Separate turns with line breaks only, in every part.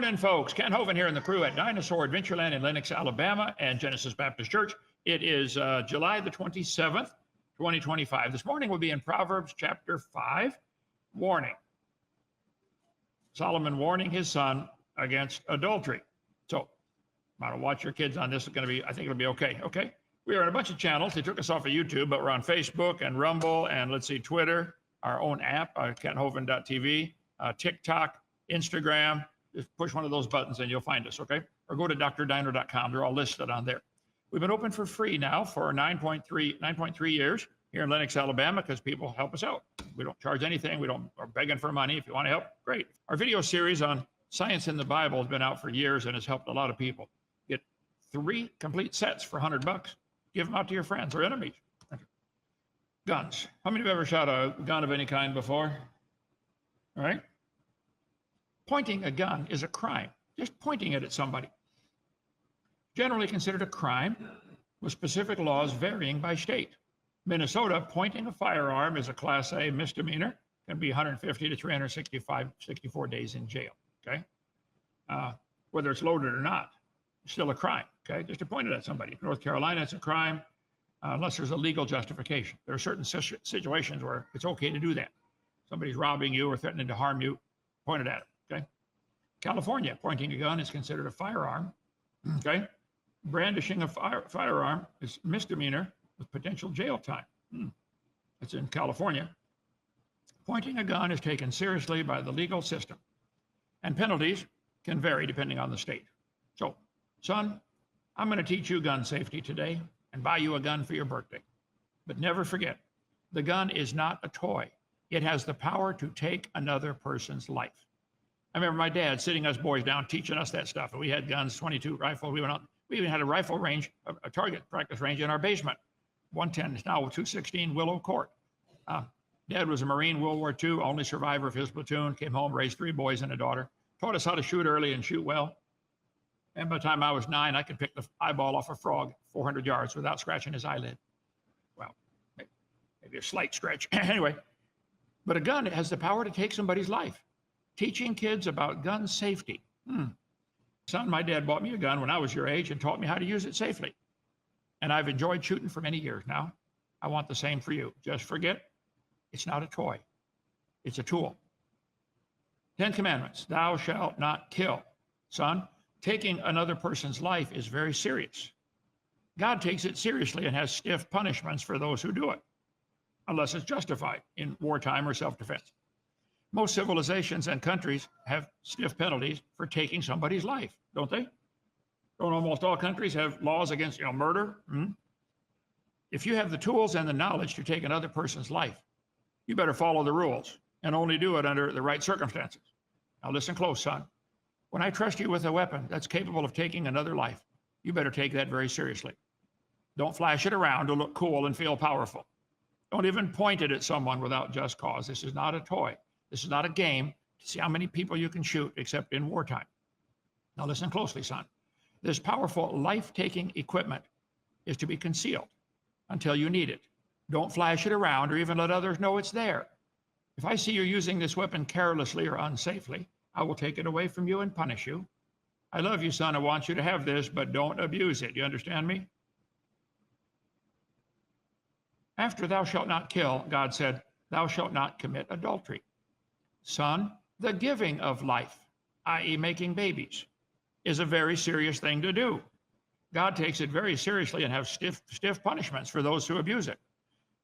Morning, folks. Ken Hovind here in the crew at Dinosaur Adventureland in Lenox, Alabama, and Genesis Baptist Church. It is July the 27th, 2025. This morning we'll be in Proverbs chapter 5. Warning. Solomon warning his son against adultery. So, I don't know, watch your kids on this. It's going to be, I think it'll be okay. Okay. We are on a bunch of channels. They took us off of YouTube, but we're on Facebook and Rumble and let's see, Twitter, our own app, KenHovind.tv, TikTok, Instagram. Just push one of those buttons and you'll find us, okay? Or go to drdiner.com. They're all listed on there. We've been open for free now for 9.3 years here in Lenox, Alabama, because people help us out. We don't charge anything. We're begging for money. If you want to help, great. Our video series on science in the Bible has been out for years and has helped a lot of people. Get 3 complete sets for $100. Give them out to your friends or enemies. Guns. How many of you have ever shot a gun of any kind before? All right. Pointing a gun is a crime. Just pointing it at somebody. Generally considered a crime with specific laws varying by state. Minnesota, pointing a firearm is a Class A misdemeanor. Can be 150 to 364 days in jail. Okay. Whether it's loaded or not, it's still a crime. Okay. Just to point it at somebody. North Carolina, it's a crime unless there's a legal justification. There are certain situations where it's okay to do that. Somebody's robbing you or threatening to harm you, point it at them. Okay. California, pointing a gun is considered a firearm. Okay. Brandishing a firearm is misdemeanor with potential jail time. That's in California. Pointing a gun is taken seriously by the legal system, and penalties can vary depending on the state. So, son, I'm going to teach you gun safety today and buy you a gun for your birthday. But never forget, the gun is not a toy. It has the power to take another person's life. I remember my dad sitting us boys down teaching us that stuff. And we had guns, 22 rifles. We went out. We even had a rifle range, a target practice range in our basement. 110 is now 216 Willow Court. Dad was a Marine, World War II, only survivor of his platoon. Came home, raised 3 boys and a daughter. Taught us how to shoot early and shoot well. And by the time I was 9, I could pick the eyeball off a frog 400 yards without scratching his eyelid. Well, maybe a slight scratch. Anyway, but a gun has the power to take somebody's life. Teaching kids about gun safety. Son, my dad bought me a gun when I was your age and taught me how to use it safely. And I've enjoyed shooting for many years now. I want the same for you. Just forget, it's not a toy. It's a tool. 10 Commandments, thou shalt not kill. Son, taking another person's life is very serious. God takes it seriously and has stiff punishments for those who do it, unless it's justified in wartime or self-defense. Most civilizations and countries have stiff penalties for taking somebody's life, don't they? Don't almost all countries have laws against, murder? If you have the tools and the knowledge to take another person's life, you better follow the rules and only do it under the right circumstances. Now listen close, son. When I trust you with a weapon that's capable of taking another life, you better take that very seriously. Don't flash it around to look cool and feel powerful. Don't even point it at someone without just cause. This is not a toy. This is not a game to see how many people you can shoot, except in wartime. Now listen closely, son. This powerful life-taking equipment is to be concealed until you need it. Don't flash it around or even let others know it's there. If I see you using this weapon carelessly or unsafely, I will take it away from you and punish you. I love you, son. I want you to have this, but don't abuse it. You understand me? After thou shalt not kill, God said, thou shalt not commit adultery. Son, the giving of life, i.e. making babies, is a very serious thing to do. God takes it very seriously and has stiff punishments for those who abuse it.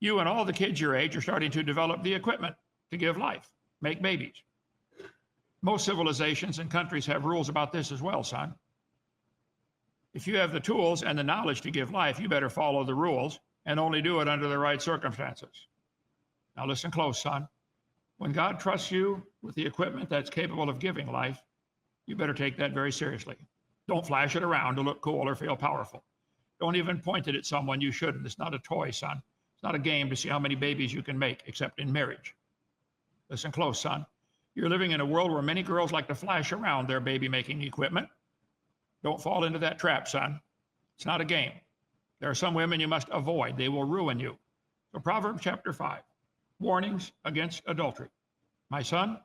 You and all the kids your age are starting to develop the equipment to give life, make babies. Most civilizations and countries have rules about this as well, son. If you have the tools and the knowledge to give life, you better follow the rules and only do it under the right circumstances. Now listen close, son. When God trusts you with the equipment that's capable of giving life, you better take that very seriously. Don't flash it around to look cool or feel powerful. Don't even point it at someone you shouldn't. It's not a toy, son. It's not a game to see how many babies you can make, except in marriage. Listen close, son. You're living in a world where many girls like to flash around their baby-making equipment. Don't fall into that trap, son. It's not a game. There are some women you must avoid. They will ruin you. So Proverbs chapter 5, warnings against adultery. My son,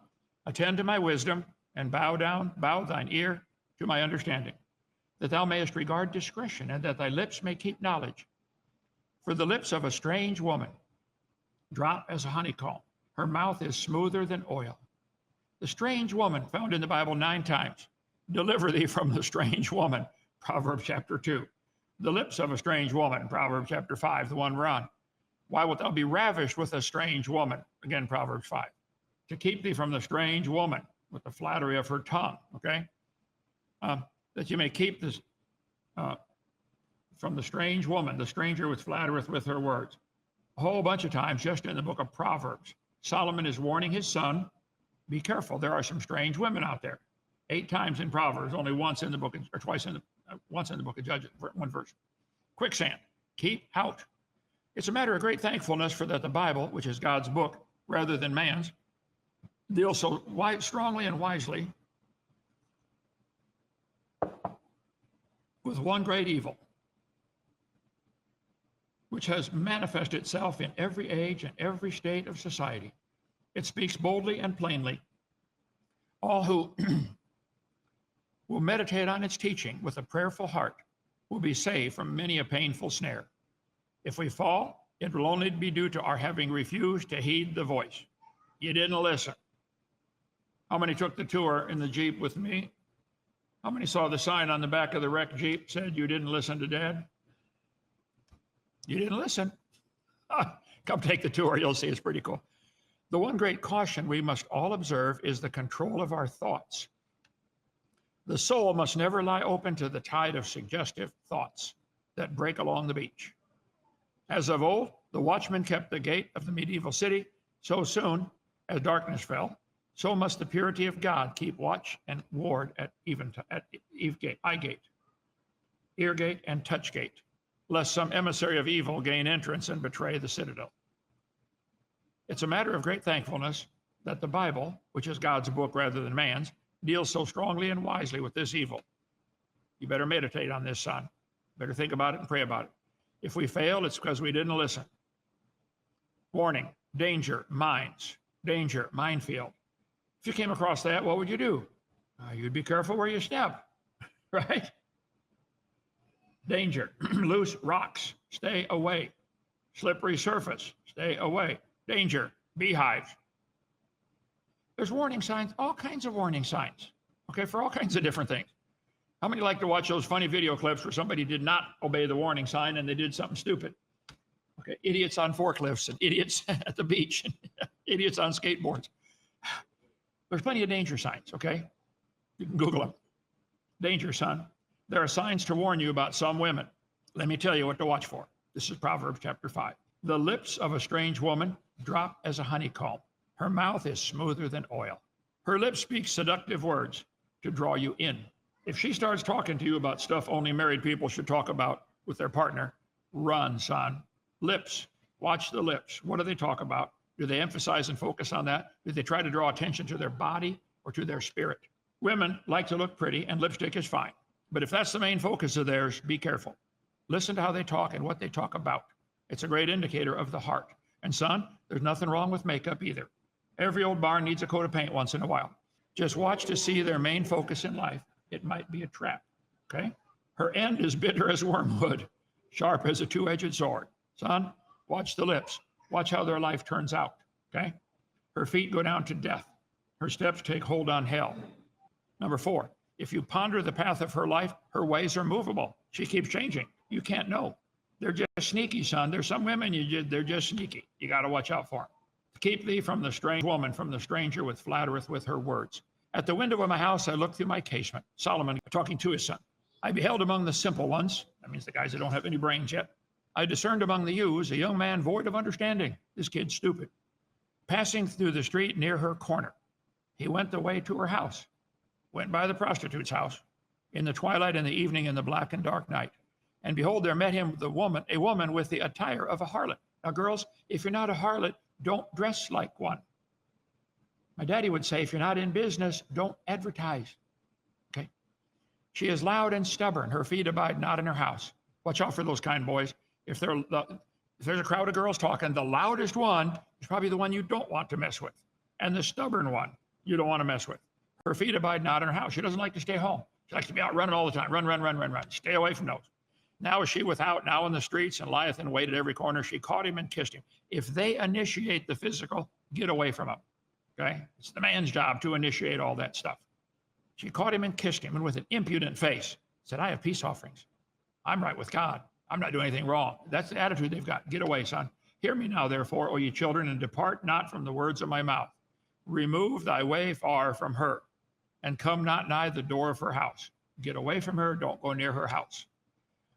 attend to my wisdom and bow thine ear to my understanding, that thou mayest regard discretion, and that thy lips may keep knowledge. For the lips of a strange woman drop as a honeycomb. Her mouth is smoother than oil. The strange woman, found in the Bible 9 times. Deliver thee from the strange woman, Proverbs chapter 2. The lips of a strange woman, Proverbs chapter 5, the one we're on. Why wilt thou be ravished with a strange woman? Again, Proverbs 5. To keep thee from the strange woman with the flattery of her tongue, okay? That you may keep this from the strange woman, the stranger which flattereth with her words. A whole bunch of times just in the book of Proverbs, Solomon is warning his son, be careful, there are some strange women out there. 8 times in Proverbs, only once in the book, or once in the book of Judges, 1 verse. Quicksand, keep out. It's a matter of great thankfulness for that the Bible, which is God's book rather than man's, deals so strongly and wisely with one great evil, which has manifested itself in every age and every state of society. It speaks boldly and plainly. All who will meditate on its teaching with a prayerful heart will be saved from many a painful snare. If we fall, it will only be due to our having refused to heed the voice. You didn't listen. How many took the tour in the Jeep with me? How many saw the sign on the back of the wrecked Jeep said, you didn't listen to Dad? You didn't listen. Come take the tour. You'll see it's pretty cool. The one great caution we must all observe is the control of our thoughts. The soul must never lie open to the tide of suggestive thoughts that break along the beach. As of old, the watchman kept the gate of the medieval city. So soon as darkness fell, so must the purity of God keep watch and ward at eye gate, ear gate, and touch gate, lest some emissary of evil gain entrance and betray the citadel. It's a matter of great thankfulness that the Bible, which is God's book rather than man's, deals so strongly and wisely with this evil. You better meditate on this, son. Better think about it and pray about it. If we fail, it's because we didn't listen. Warning, danger, mines, danger, minefield. If you came across that, what would you do? You'd be careful where you step, right? Danger, loose rocks, stay away. Slippery surface, stay away. Danger, beehives. There's warning signs, all kinds of warning signs, okay, for all kinds of different things. How many like to watch those funny video clips where somebody did not obey the warning sign and they did something stupid? Okay, idiots on forklifts and idiots at the beach, and idiots on skateboards. There's plenty of danger signs, okay? You can Google them. Danger, son. There are signs to warn you about some women. Let me tell you what to watch for. This is Proverbs chapter 5. The lips of a strange woman drop as a honeycomb. Her mouth is smoother than oil. Her lips speak seductive words to draw you in. If she starts talking to you about stuff only married people should talk about with their partner, run, son. Lips. Watch the lips. What do they talk about? Do they emphasize and focus on that? Do they try to draw attention to their body or to their spirit? Women like to look pretty, and lipstick is fine. But if that's the main focus of theirs, be careful. Listen to how they talk and what they talk about. It's a great indicator of the heart. And son, there's nothing wrong with makeup either. Every old barn needs a coat of paint once in a while. Just watch to see their main focus in life. It might be a trap, okay? Her end is bitter as wormwood, sharp as a two-edged sword. Son, watch the lips. Watch how their life turns out, okay? Her feet go down to death. Her steps take hold on hell. Number 4, if you ponder the path of her life, her ways are movable. She keeps changing. You can't know. They're just sneaky, son. There's some women, they're just sneaky. You got to watch out for them. Keep thee from the strange woman, from the stranger which flattereth with her words. At the window of my house, I looked through my casement. Solomon talking to his son. I beheld among the simple ones, that means the guys that don't have any brains yet. I discerned among the youths a young man void of understanding. This kid's stupid. Passing through the street near her corner. He went the way to her house. Went by the prostitute's house. In the twilight and the evening, in the black and dark night. And behold, there met him a woman with the attire of a harlot. Now, girls, if you're not a harlot, don't dress like one. My daddy would say, if you're not in business, don't advertise. Okay? She is loud and stubborn. Her feet abide not in her house. Watch out for those kind boys. If there's a crowd of girls talking, the loudest one is probably the one you don't want to mess with. And the stubborn one you don't want to mess with. Her feet abide not in her house. She doesn't like to stay home. She likes to be out running all the time. Run, run, run, run, run. Stay away from those. Now is she without, now in the streets, and lieth in wait at every corner. She caught him and kissed him. If they initiate the physical, get away from them. Okay? It's the man's job to initiate all that stuff. She caught him and kissed him, and with an impudent face said, I have peace offerings. I'm right with God. I'm not doing anything wrong. That's the attitude they've got. Get away, son. Hear me now, therefore, O ye children, and depart not from the words of my mouth. Remove thy way far from her, and come not nigh the door of her house. Get away from her. Don't go near her house.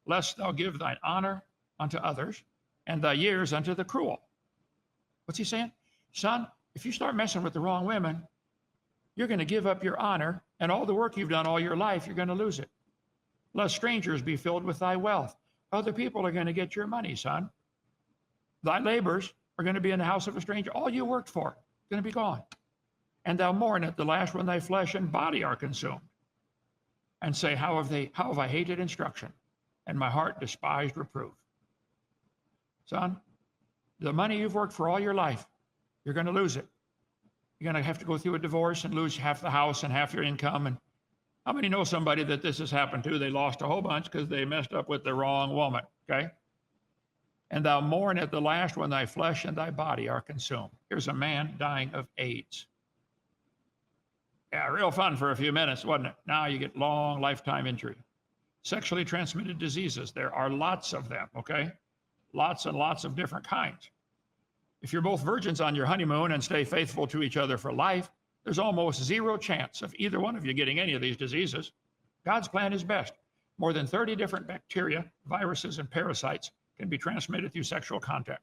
Lest thou give thine honor unto others, and thy years unto the cruel. What's he saying? Son, if you start messing with the wrong women, you're going to give up your honor, and all the work you've done all your life, you're going to lose it. Lest strangers be filled with thy wealth. Other people are going to get your money, son. Thy labors are going to be in the house of a stranger. All you worked for is going to be gone. And thou mourn at the last when thy flesh and body are consumed. And say, how have I hated instruction, and my heart despised reproof. Son, the money you've worked for all your life, you're going to lose it. You're going to have to go through a divorce and lose half the house and half your income. And how many know somebody that this has happened to? They lost a whole bunch because they messed up with the wrong woman, okay? And thou mourn at the last when thy flesh and thy body are consumed. Here's a man dying of AIDS. Yeah, real fun for a few minutes, wasn't it? Now you get long lifetime injury. Sexually transmitted diseases, there are lots of them, okay? Lots and lots of different kinds. If you're both virgins on your honeymoon and stay faithful to each other for life, there's almost zero chance of either one of you getting any of these diseases. God's plan is best. More than 30 different bacteria, viruses, and parasites can be transmitted through sexual contact.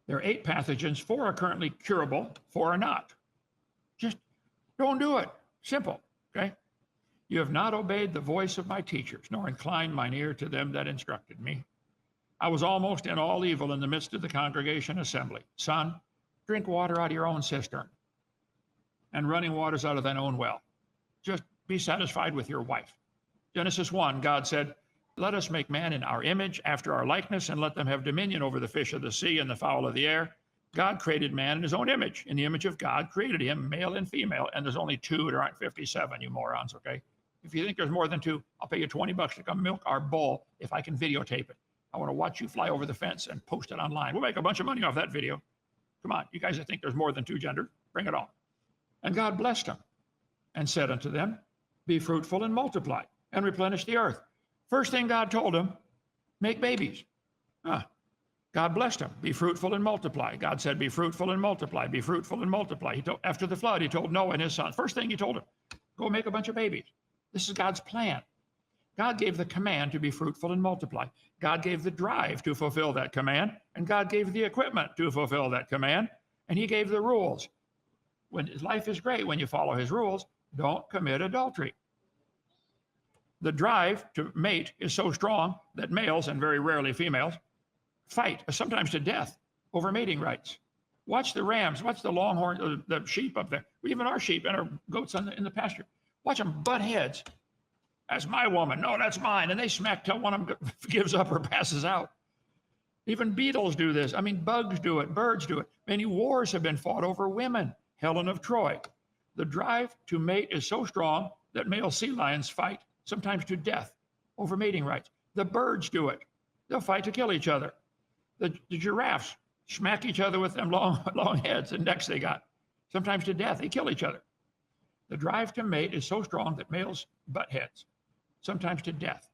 There are 8 pathogens. 4 are currently curable, 4 are not. Just don't do it. Simple, okay? You have not obeyed the voice of my teachers, nor inclined mine ear to them that instructed me. I was almost in all evil in the midst of the congregation assembly. Son, drink water out of your own cistern, and running waters out of thine own well. Just be satisfied with your wife. Genesis 1, God said, let us make man in our image, after our likeness, and let them have dominion over the fish of the sea and the fowl of the air. God created man in his own image. In the image of God created him, male and female, and there's only 2. There aren't 57, you morons, okay? If you think there's more than 2, I'll pay you $20 to come milk our bull if I can videotape it. I want to watch you fly over the fence and post it online. We'll make a bunch of money off that video. Come on, you guys that think there's more than 2 genders, bring it on. And God blessed them and said unto them, be fruitful and multiply and replenish the earth. First thing God told them, make babies. God blessed them, be fruitful and multiply. God said, be fruitful and multiply, be fruitful and multiply. After the flood, he told Noah and his son, first thing he told him, go make a bunch of babies. This is God's plan. God gave the command to be fruitful and multiply. God gave the drive to fulfill that command, and God gave the equipment to fulfill that command, and he gave the rules. Life is great when you follow his rules. Don't commit adultery. The drive to mate is so strong that males, and very rarely females, fight, sometimes to death, over mating rights. Watch the rams, watch the longhorn, the sheep up there, even our sheep and our goats in the pasture. Watch them butt heads. That's my woman. No, that's mine. And they smack till one of them gives up or passes out. Even beetles do this. I mean, bugs do it. Birds do it. Many wars have been fought over women. Helen of Troy. The drive to mate is so strong that male sea lions fight, sometimes to death, over mating rights. The birds do it. They'll fight to kill each other. The giraffes smack each other with them long heads and necks they got, sometimes to death. They kill each other. The drive to mate is so strong that males butt heads, sometimes to death.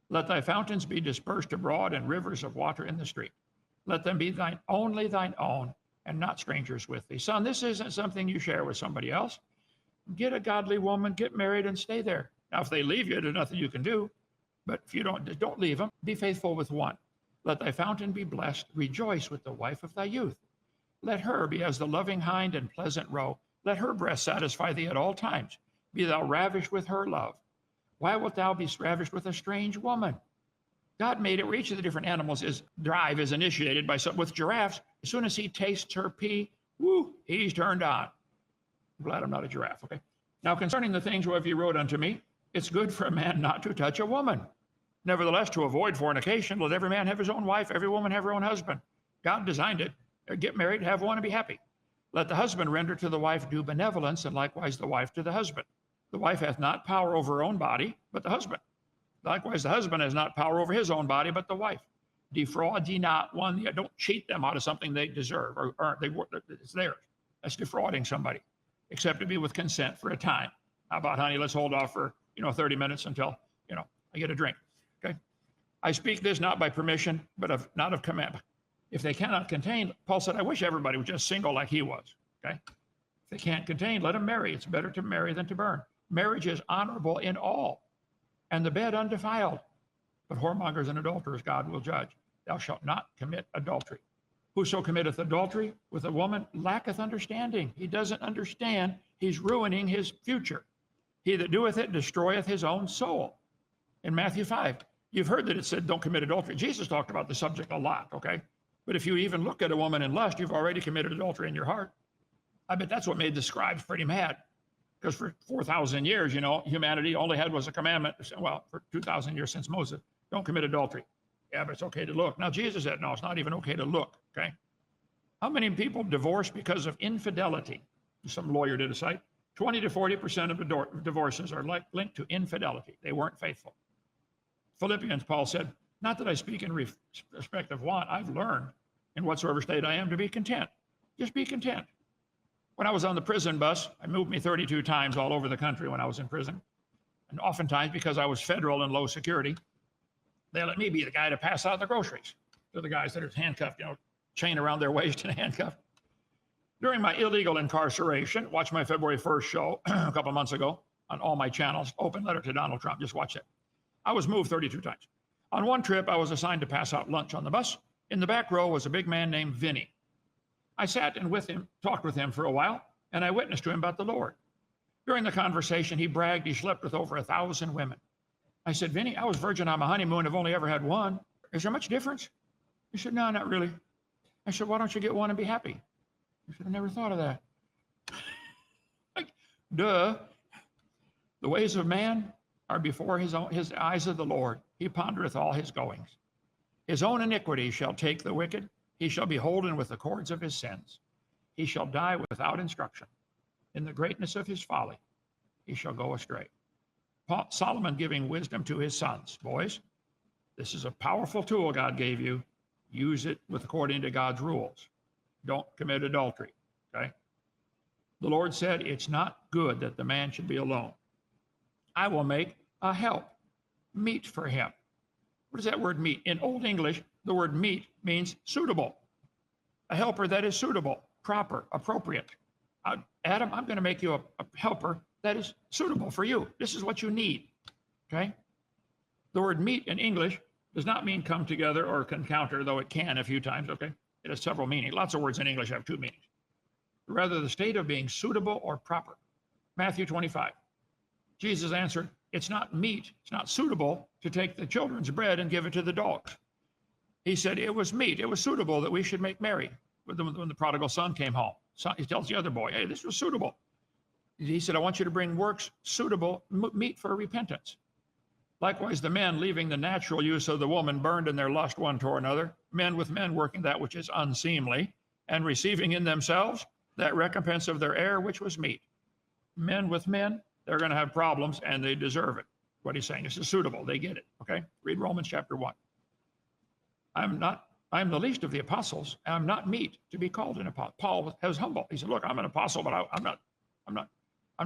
Let thy fountains be dispersed abroad and rivers of water in the street. Let them be only thine own, and not strangers with thee. Son, this isn't something you share with somebody else. Get a godly woman, get married, and stay there. Now, if they leave you, there's nothing you can do. But if you don't leave them. Be faithful with one. Let thy fountain be blessed. Rejoice with the wife of thy youth. Let her be as the loving hind and pleasant roe. Let her breast satisfy thee at all times. Be thou ravished with her love. Why wilt thou be ravished with a strange woman? God made it where each of the different animals' drive is initiated by with giraffes. As soon as he tastes her pee, woo, he's turned on. I'm glad I'm not a giraffe, okay? Now concerning the things whereof you wrote unto me, it's good for a man not to touch a woman. Nevertheless, to avoid fornication, let every man have his own wife, every woman have her own husband. God designed it. Get married, have one, and be happy. Let the husband render to the wife due benevolence, and likewise the wife to the husband. The wife hath not power over her own body, but the husband. Likewise, the husband has not power over his own body, but the wife. Defraud ye not one. Don't cheat them out of something they deserve or it's theirs. That's defrauding somebody, except to be with consent for a time. How about, honey, let's hold off for 30 minutes until I get a drink. Okay. I speak this not by permission, but not of command. If they cannot contain, Paul said, I wish everybody was just single like he was. Okay. If they can't contain, let them marry. It's better to marry than to burn. Marriage is honorable in all, and the bed undefiled. But whoremongers and adulterers God will judge. Thou shalt not commit adultery. Whoso committeth adultery with a woman lacketh understanding. He doesn't understand. He's ruining his future. He that doeth it destroyeth his own soul. In Matthew 5, you've heard that it said don't commit adultery. Jesus talked about the subject a lot, okay? But if you even look at a woman in lust, you've already committed adultery in your heart. I bet that's what made the scribes pretty mad. Because for 4,000 years, humanity only had was a commandment. Well, for 2,000 years since Moses, don't commit adultery. Yeah, but it's okay to look. Now, Jesus said, no, it's not even okay to look, okay? How many people divorce because of infidelity? Some lawyer did a site. 20 to 40% of divorces are linked to infidelity. They weren't faithful. Philippians, Paul said, not that I speak in respect of want. I've learned in whatsoever state I am to be content. Just be content. When I was on the prison bus, I moved me 32 times all over the country when I was in prison. And oftentimes, because I was federal and low security, they let me be the guy to pass out the groceries to the guys that are handcuffed, chain around their waist and handcuffed. During my illegal incarceration, watch my February 1st show a couple months ago on all my channels, Open Letter to Donald Trump, just watch it. I was moved 32 times. On one trip, I was assigned to pass out lunch on the bus. In the back row was a big man named Vinny. I sat and talked with him for a while, and I witnessed to him about the Lord. During the conversation, he bragged he slept with over 1,000 women. I said, Vinny, I was virgin on my honeymoon. I've only ever had one. Is there much difference? He said, no, not really. I said, why don't you get one and be happy? He said, I never thought of that. Like, duh. The ways of man are before his eyes of the Lord. He pondereth all his goings. His own iniquity shall take the wicked. He shall be holden with the cords of his sins. He shall die without instruction. In the greatness of his folly, he shall go astray. Solomon giving wisdom to his sons. Boys, this is a powerful tool God gave you. Use it according to God's rules. Don't commit adultery, okay? The Lord said, it's not good that the man should be alone. I will make a help meet for him. What does that word meet? In Old English, the word meet means suitable. A helper that is suitable, proper, appropriate. Adam, I'm going to make you a helper that is suitable for you. This is what you need, okay? The word meet in English does not mean come together or encounter, though it can a few times, okay? It has several meanings. Lots of words in English have two meanings. Rather, the state of being suitable or proper. Matthew 25. Jesus answered, it's not meet, it's not suitable to take the children's bread and give it to the dogs. He said it was meet, it was suitable that we should make merry when the prodigal son came home. So he tells the other boy, hey, this was suitable. He said, I want you to bring works suitable, meet for repentance. Likewise, the men, leaving the natural use of the woman, burned in their lust one toward another, men with men working that which is unseemly, and receiving in themselves that recompense of their error which was meet. Men with men, they're going to have problems, and they deserve it. What he's saying, this is suitable. They get it, okay? Read Romans chapter 1. I'm the least of the apostles, and I'm not meet to be called an apostle. Paul was humble. He said, look, I'm an apostle, but I'm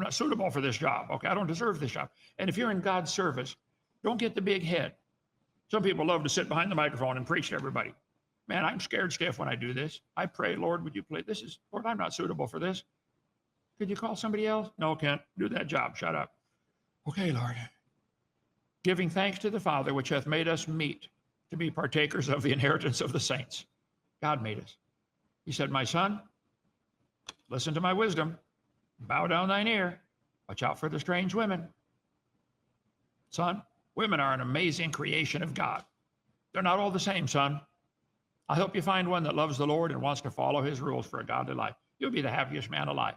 not suitable for this job, okay? I don't deserve this job. And if you're in God's service, don't get the big head. Some people love to sit behind the microphone and preach to everybody. Man, I'm scared stiff when I do this. I pray, Lord, would you please, Lord, I'm not suitable for this. Could you call somebody else? No, can't do that job. Shut up. Okay, Lord. Giving thanks to the Father, which hath made us meet to be partakers of the inheritance of the saints. God made us. He said, my son, listen to my wisdom. Bow down thine ear. Watch out for the strange women. Son, women are an amazing creation of God. They're not all the same, son. I hope you find one that loves the Lord and wants to follow his rules for a godly life. You'll be the happiest man alive.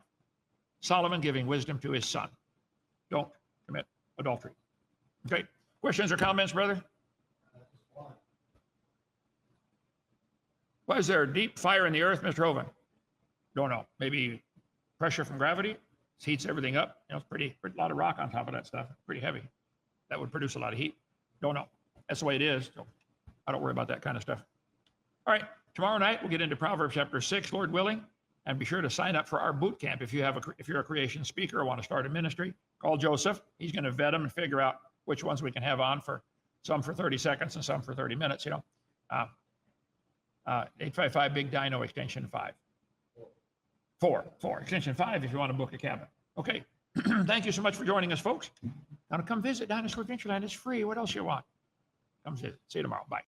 Solomon giving wisdom to his son. Don't commit adultery. Okay, questions or comments, brother? Why is there a deep fire in the earth, Mr. Hovind? Don't know. Maybe pressure from gravity heats everything up. You know, it's pretty a lot of rock on top of that stuff. Pretty heavy. That would produce a lot of heat. Don't know. That's the way it is. So I don't worry about that kind of stuff. All right. Tomorrow night we'll get into Proverbs chapter 6, Lord willing, and be sure to sign up for our boot camp if you're a creation speaker or want to start a ministry. Call Joseph. He's going to vet them and figure out which ones we can have on for some for 30 seconds and some for 30 minutes. 855 Big Dino extension 5. 4 extension 5 if you want to book a cabin. Okay. Thank you so much for joining us, folks. Now to come visit Dinosaur Adventureland. It's free. What else you want? Come visit. See you tomorrow. Bye.